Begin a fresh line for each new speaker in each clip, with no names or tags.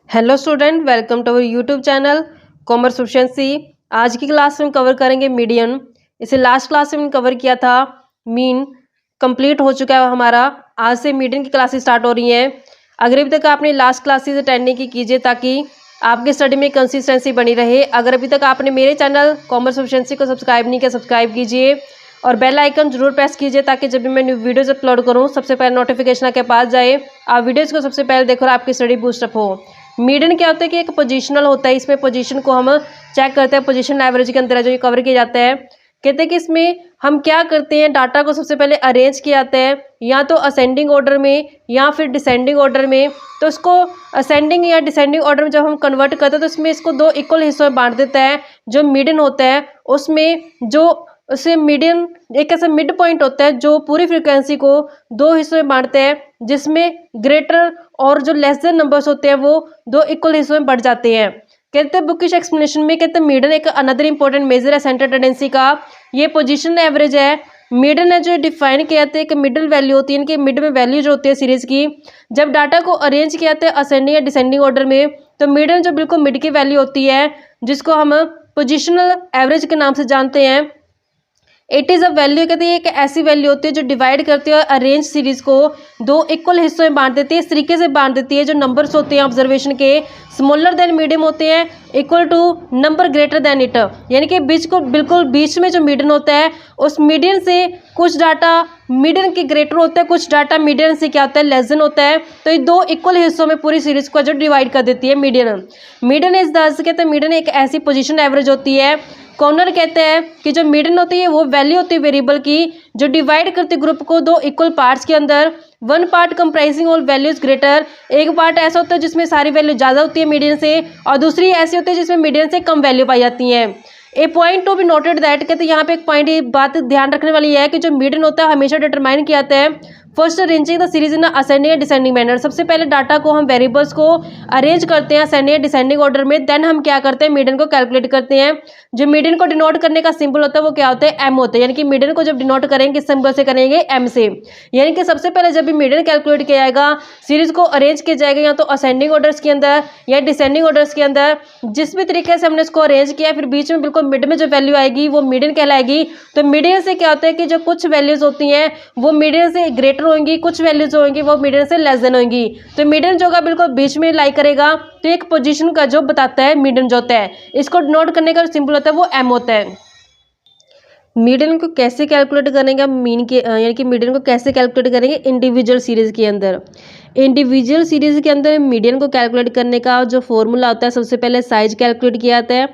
Hello student, welcome to our YouTube channel commerce proficiency. आज की class में cover करेंगे मीडियन। इसे लास्ट क्लास में कवर किया था। मीन कंप्लीट हो चुका है हमारा। आज से मीडियन की क्लासेस स्टार्ट हो रही हैं। अगर अभी तक आपने लास्ट क्लासेस अटेंड नहीं की, कीजिए ताकि आपकी स्टडी में कंसिस्टेंसी बनी रहे। अगर अभी तक आपने मेरे चैनल कॉमर्स प्रोficiency को सब्सक्राइब नहीं किया, सब्सक्राइब कीजिए और बेल आइकन जरूर प्रेस कीजिए ताकि जब भी मैं न्यू वीडियोज़ अपलोड करूँ सबसे पहले नोटिफिकेशन आपके पास जाए, आप वीडियोज़ को सबसे पहले देखो और आपकी स्टडी बूस्टअप हो। मीडियन क्या होता है कि एक पोजीशनल होता है। इसमें पोजीशन को हम चेक करते हैं, पोजीशन एवरेज के अंदर जो ये कवर किया जाता है। कहते हैं कि इसमें हम क्या करते हैं, डाटा को सबसे पहले अरेंज किया जाता है या तो असेंडिंग ऑर्डर में या फिर डिसेंडिंग ऑर्डर में। तो इसको असेंडिंग या डिसेंडिंग ऑर्डर में जब हम कन्वर्ट करते हैं तो इसमें इसको दो इक्वल हिस्सों में बांट देता है। जो मीडियन होता है उसमें जो उसे मीडियन एक ऐसा मिड पॉइंट होता है जो पूरी फ्रीक्वेंसी को दो हिस्सों में बांटते हैं, जिसमें ग्रेटर और जो लेस देन नंबर्स होते हैं वो दो इक्वल हिस्सों में बढ़ जाते हैं। कहते हैं बुकिश एक्सप्लेनेशन में, कहते हैं मीडियन एक अनदर इंपॉर्टेंट मेजर है सेंटर टेंडेंसी का। ये पोजीशन एवरेज है। मीडियन है जो डिफाइन किया जाता है कि मिडिल वैल्यू होती है, इनके मिड में वैल्यू जो होती है सीरीज की। जब डाटा को अरेंज किया जाता है असेंडिंग या डिसेंडिंग ऑर्डर में, तो मीडियन जो बिल्कुल मिड की वैल्यू होती है जिसको हम पोजिशनल एवरेज के नाम से जानते हैं। इट इज़ अ वैल्यू, कहते हैं एक ऐसी वैल्यू होती है जो डिवाइड करती है अरेंज सीरीज को दो इक्वल हिस्सों में बांट देती है। इस तरीके से बांट देती है जो नंबर्स होते हैं ऑब्जर्वेशन के स्मॉलर देन मीडियम होते हैं equal to number greater than it. यानी कि बीच को बिल्कुल बीच में जो मीडियन होता है उस मीडियन से कुछ डाटा मीडियन के ग्रेटर होता है, कुछ डाटा मीडियन से क्या होता है लेस देन होता है। तो ये दो इक्वल हिस्सों में पूरी सीरीज को जो डिवाइड कर देती है मीडियन। मीडियन इज दस, कहते हैं मीडियन एक ऐसी पोजीशन एवरेज होती है। कॉर्नर कहते हैं कि जो मीडियन होती है वो वैल्यू होती है वेरिएबल की जो डिवाइड करती है ग्रुप को दो इक्वल पार्ट्स के अंदर। One part comprising all values greater, एक पार्ट ऐसा होता है जिसमें सारी वैल्यू ज़्यादा होती है मीडियन से, और दूसरी ऐसी होती है जिसमें मीडियन से कम वैल्यू पाई जाती है। A point to be noted that, कहते हैं यहाँ पे एक पॉइंट ये बात ध्यान रखने वाली है कि जो मीडियन होता है हमेशा डिटरमाइन किया जाता है first arranging the series in ascending या डिसेंडिंग मैनर। सबसे पहले डाटा को हम वेरिएबल्स को अरेंज करते हैं असेंडिंग या डिसेंडिंग ऑर्डर में, देन हम क्या करते हैं मीडियन को कैलकुलेट करते हैं। जो मीडियन को डिनोट करने का सिंबल होता है वो क्या होता है, एम होता है। यानी कि मीडियन को जब डिनोट करेंगे किस सिंबल से करेंगे, एम से। यानी कि सबसे पहले जब भी मीडियन कैलकुलेट किया जाएगा सीरीज को अरेंज किया जाएगा या तो असेंडिंग ऑर्डर्स के अंदर या डिसेंडिंग ऑर्डर्स के अंदर। जिस भी तरीके से हमने इसको अरेंज किया फिर बीच में बिल्कुल मिड में जो वैल्यू आएगी वो मीडियन कहलाएगी। तो मीडियन से क्या होता है कि जो कुछ वैल्यूज होती हैं वो मीडियन से ग्रेटर होंगी, कुछ वैल्यूज जो होंगी वो मीडियन से लेस देन होंगी। तो मीडियन जो होगा बिल्कुल बीच में लाई करेगा। तो एक पोजीशन का जो बताता है मीडियन जो होता है, इसको नोट करने का सिंबल होता है वो एम होता है। मीडियन को कैसे कैलकुलेट करेंगे हम, मीन के यानी कि मीडियन को कैसे कैलकुलेट करेंगे इंडिविजुअल सीरीज के अंदर। इंडिविजुअल सीरीज के अंदर मीडियन को कैलकुलेट करने का जो फॉर्मूला होता है, सबसे पहले साइज कैलकुलेट किया जाता है।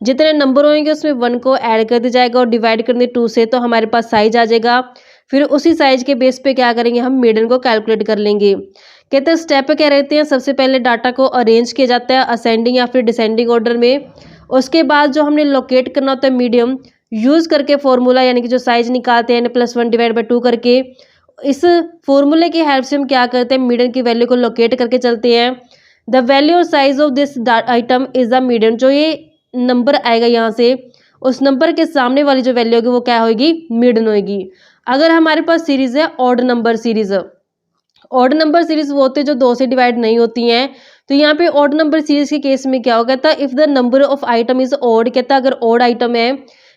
जितने नंबर होंगे उसमें 1 को ऐड कर दिया जाएगा और डिवाइड कर दें 2 से, तो हमारे पास साइज आ जाएगा। फिर उसी साइज के बेस पे क्या करेंगे, हम मीडियन को कैलकुलेट कर लेंगे। कहते हैं स्टेप क्या रहते हैं, सबसे पहले डाटा को अरेंज किया जाता है असेंडिंग या फिर डिसेंडिंग ऑर्डर में। उसके बाद जो हमने लोकेट करना होता है मीडियम यूज़ करके फॉर्मूला, यानी कि जो साइज निकालते हैं +1 डिवाइड बाई 2 करके, इस फॉर्मूले की हेल्प से हम क्या करते हैं मीडियन की वैल्यू को लोकेट करके चलते हैं। द वैल्यू और size of this item is the median. जो ये नंबर आएगा यहाँ से उस नंबर के सामने वाली जो वैल्यू होगी वो क्या होगी, मीडियन होगी। अगर हमारे पास सीरीज है odd number series, odd number series वो होते हैं जो 2 से डिवाइड नहीं होती हैं। तो यहाँ पे ऑड नंबर सीरीज के केस में क्या होगा, कहता है if the number of item is odd, कहता है अगर ऑड आइटम है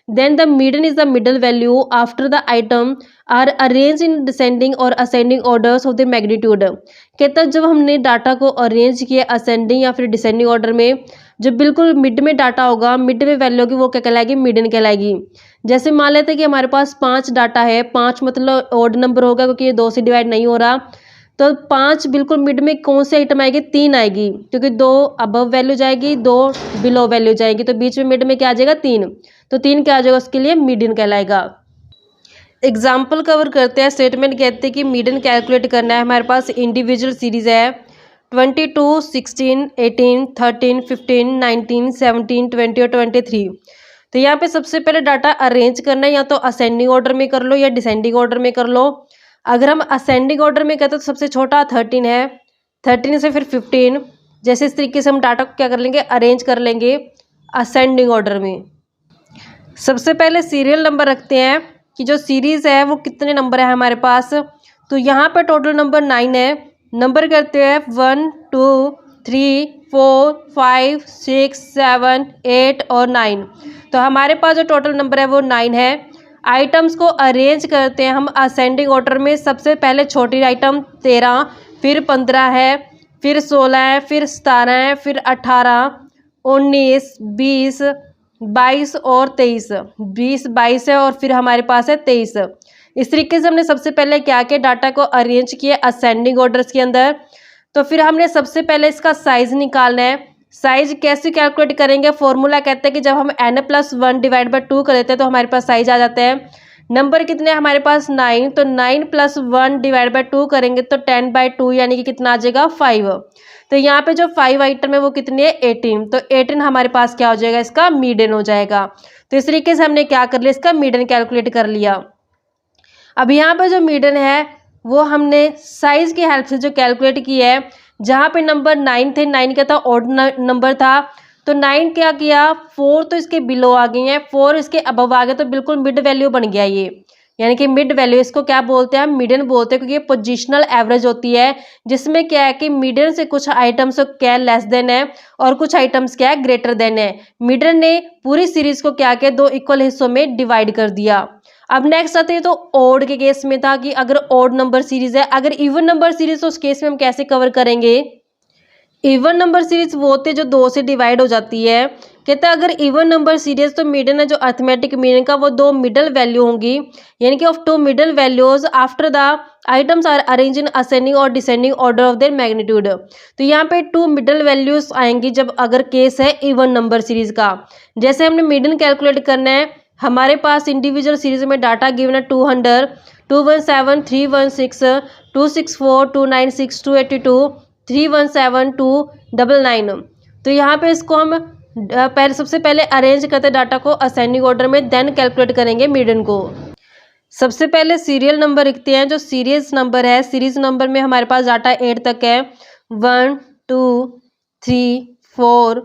then the median is the middle value after the item are arrange in descending और ascending orders of the magnitude. कहता है जब हमने डाटा को अरेंज किया असेंडिंग या फिर डिसेंडिंग ऑर्डर में, जो बिल्कुल मिड में डाटा होगा, मिड में वैल्यू होगी वो क्या कहलाएगी, मीडियन कहलाएगी। जैसे मान लेते हैं कि हमारे पास 5 डाटा है, 5 मतलब ऑड नंबर होगा क्योंकि ये 2 से डिवाइड नहीं हो रहा। तो 5 बिल्कुल मिड में कौन सी आइटम आएगी, 3 आएगी, क्योंकि 2 अबव वैल्यू जाएगी, 2 बिलो वैल्यू जाएगी, तो बीच में मिड में क्या आ जाएगा, 3। तो 3 क्या आ जाएगा, उसके लिए मीडियन कहलाएगा। एग्जाम्पल कवर करते हैं। स्टेटमेंट कहते हैं कि मीडियन कैलकुलेट करना है। हमारे पास इंडिविजुअल सीरीज है 22, 16, 18, 13, 15, 19, 17, 20 और 23। तो यहाँ पे सबसे पहले डाटा अरेंज करना है, या तो असेंडिंग ऑर्डर में कर लो या डिसेंडिंग ऑर्डर में कर लो। अगर हम असेंडिंग ऑर्डर में कहते हैं तो सबसे छोटा 13 है, 13 से फिर 15। जैसे इस तरीके से हम डाटा को क्या कर लेंगे, अरेंज कर लेंगे असेंडिंग ऑर्डर में। सबसे पहले सीरियल नंबर रखते हैं कि जो सीरीज़ है वो कितने नंबर है हमारे पास। तो यहाँ पर टोटल नंबर 9 है। नंबर करते हैं 1, 2, 3 4 5 6 7 8 और 9। तो हमारे पास जो टोटल नंबर है वो 9 है। आइटम्स को अरेंज करते हैं हम असेंडिंग ऑर्डर में। सबसे पहले छोटी आइटम 13, फिर 15 है, फिर 16 है, फिर 17 है, फिर 18, 19, 20, 22 और 23। 20 22 है और फिर हमारे पास है 23। इस तरीके से हमने सबसे पहले क्या किया, डाटा को अरेंज किया असेंडिंग ऑर्डर्स के अंदर। तो फिर हमने सबसे पहले इसका साइज निकालना है। साइज कैसे कैलकुलेट करेंगे, फॉर्मूला कहते हैं कि जब हम n+1 डिवाइड बाई 2 कर देते हैं तो हमारे पास साइज आ जाता है। नंबर कितने हमारे पास 9, तो 9+1 डिवाइड बाई 2 करेंगे तो 10/2 यानी कि कितना आ जाएगा 5। तो यहाँ पे जो 5 आइटम है वो कितने है 18। तो 18 हमारे पास क्या हो जाएगा, इसका मीडियन हो जाएगा। तो इस तरीके से हमने क्या कर लिया, इसका मीडियन कैलकुलेट कर लिया। अब यहाँ पर जो मीडियन है वो हमने साइज की हेल्प से जो कैलकुलेट किया है। जहाँ पे नंबर 9 थे, 9 क्या था, ऑड नंबर था, तो 9 क्या किया, 4 तो इसके बिलो आ गई हैं, 4 इसके अबव आ गए, तो बिल्कुल मिड वैल्यू बन गया ये। यानी कि मिड वैल्यू इसको क्या बोलते हैं, मीडियन बोलते हैं, क्योंकि ये पोजिशनल एवरेज होती है जिसमें क्या है कि मीडियन से कुछ आइटम्स क्या लेस देन है और कुछ आइटम्स क्या है ग्रेटर देन है। मीडियन ने पूरी सीरीज को क्या किया, 2 इक्वल हिस्सों में डिवाइड कर दिया। अब नेक्स्ट आते हैं तो ओड के केस में था कि अगर ओड नंबर सीरीज है, अगर इवन नंबर सीरीज तो उस केस में हम कैसे कवर करेंगे। इवन नंबर सीरीज वो होते जो 2 से डिवाइड हो जाती है। कहता है अगर इवन नंबर सीरीज तो मीडियन है जो अर्थमेटिक मीडियन का वो 2 मिडल वैल्यू होंगी, यानी कि of 2 middle values after the items are arrange in ascending और descending order of their magnitude. तो यहाँ पे 2 मिडल वैल्यूज आएंगी जब अगर केस है इवन नंबर सीरीज का। जैसे हमने मीडियन कैलकुलेट करना है, हमारे पास इंडिविजुअल सीरीज में डाटा गिवन है 200, 217, 316, 264, 296, 282, 317, 299। तो यहाँ पे इसको हम पहले सबसे पहले अरेंज करते हैं डाटा को असेंडिंग ऑर्डर में, देन कैलकुलेट करेंगे मीडियन को। सबसे पहले सीरियल नंबर लिखते हैं। जो सीरीज नंबर है, सीरीज नंबर में हमारे पास डाटा 8 तक है। 1 2 3 4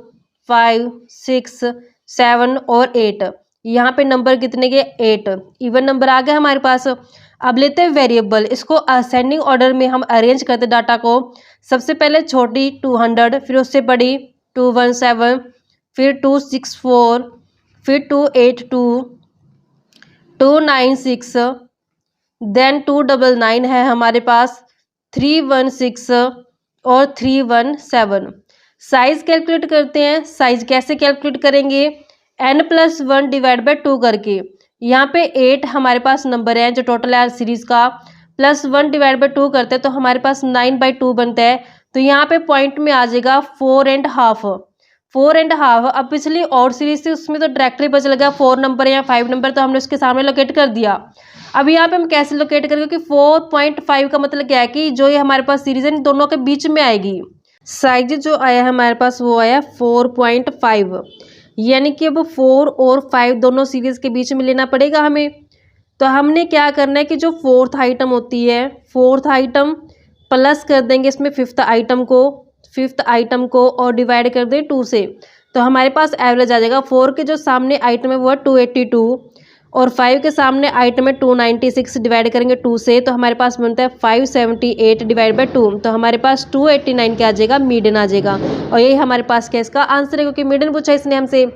5 6 7 और 8। यहाँ पे नंबर कितने के 8 इवन नंबर आ गया हमारे पास। अब लेते हैं वेरिएबल, इसको असेंडिंग ऑर्डर में हम अरेंज करते डाटा को। सबसे पहले छोटी 200, फिर उससे बड़ी 217, फिर 264, फिर 282, 296, देन 299 है हमारे पास, 316 और 317। साइज कैलकुलेट करते हैं। साइज कैसे कैलकुलेट करेंगे, n+1 डिवाइड बाई 2 करके। यहाँ पे 8 हमारे पास नंबर है जो टोटल है सीरीज का, +1 डिवाइड बाई 2 करते हैं तो हमारे पास 9/2 बनता है। तो यहाँ पे पॉइंट में आ जाएगा 4.5। 4.5। अब पिछली और सीरीज थी उसमें तो डायरेक्टली पता चल गया 4 नंबर या 5 नंबर, तो हमने उसके सामने लोकेट कर दिया। अब यहाँ पे हम कैसे लोकेट करेंगे, क्योंकि 4.5 का मतलब क्या है कि जो ये हमारे पास सीरीज है इन दोनों के बीच में आएगी। साइज जो आया है हमारे पास वो आया 4.5, यानी कि अब 4 और 5 दोनों सीरीज के बीच में लेना पड़ेगा हमें। तो हमने क्या करना है कि जो 4th आइटम होती है, 4th आइटम प्लस कर देंगे इसमें 5th आइटम को और डिवाइड कर दें 2 से, तो हमारे पास एवरेज आ जाएगा। 4 के जो सामने आइटम है वो है 282 और 5 के सामने आइटम है 296, डिवाइड करेंगे 2 से तो हमारे पास बनता है 578 डिवाइड बाई 2। तो हमारे पास 289 क्या आ जाएगा, मीडियन आ जाएगा। और यही हमारे पास क्या इसका आंसर है, क्योंकि मीडियन पूछा इसने हमसे।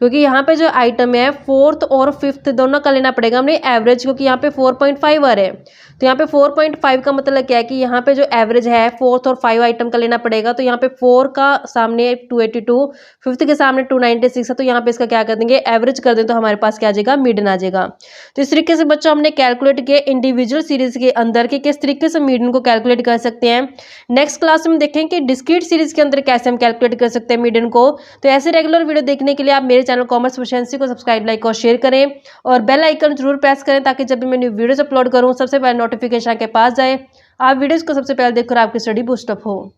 क्योंकि यहाँ पे जो आइटम है 4th और 5th दोनों का लेना पड़ेगा हमने एवरेज, क्योंकि यहाँ पे 4.5 आ रहा है। तो यहाँ पे 4.5 का मतलब क्या है कि यहाँ पे जो एवरेज है 4th और 5 आइटम का लेना पड़ेगा। तो यहाँ पे 4 का सामने 282, 5th के सामने 296 है, तो यहाँ पे इसका क्या कर देंगे, एवरेज कर दें तो हमारे पास क्या आ जाएगा, मीडियन आ जाएगा। तो इस तरीके से बच्चों हमने कैलकुलेट किया इंडिविजुअल सीरीज के अंदर के किस तरीके से मीडियन को कैलकुलेट कर सकते हैं। नेक्स्ट क्लास में देखें कि डिस्क्रीट सीरीज के अंदर कैसे हम कैलकुलेट कर सकते हैं मीडियन को। तो ऐसे रेगुलर वीडियो देखने के लिए आप मेरे चैनल कॉमर्स प्रोफिशिएंसी को सब्सक्राइब, लाइक और शेयर करें और बेल आइकन जरूर प्रेस करें, ताकि जब भी मैं न्यू वीडियोस अपलोड करूं सबसे पहले नोटिफिकेशन के पास जाए, आप वीडियोस को सबसे पहले देखकर आपकी स्टडी बूस्ट अप हो।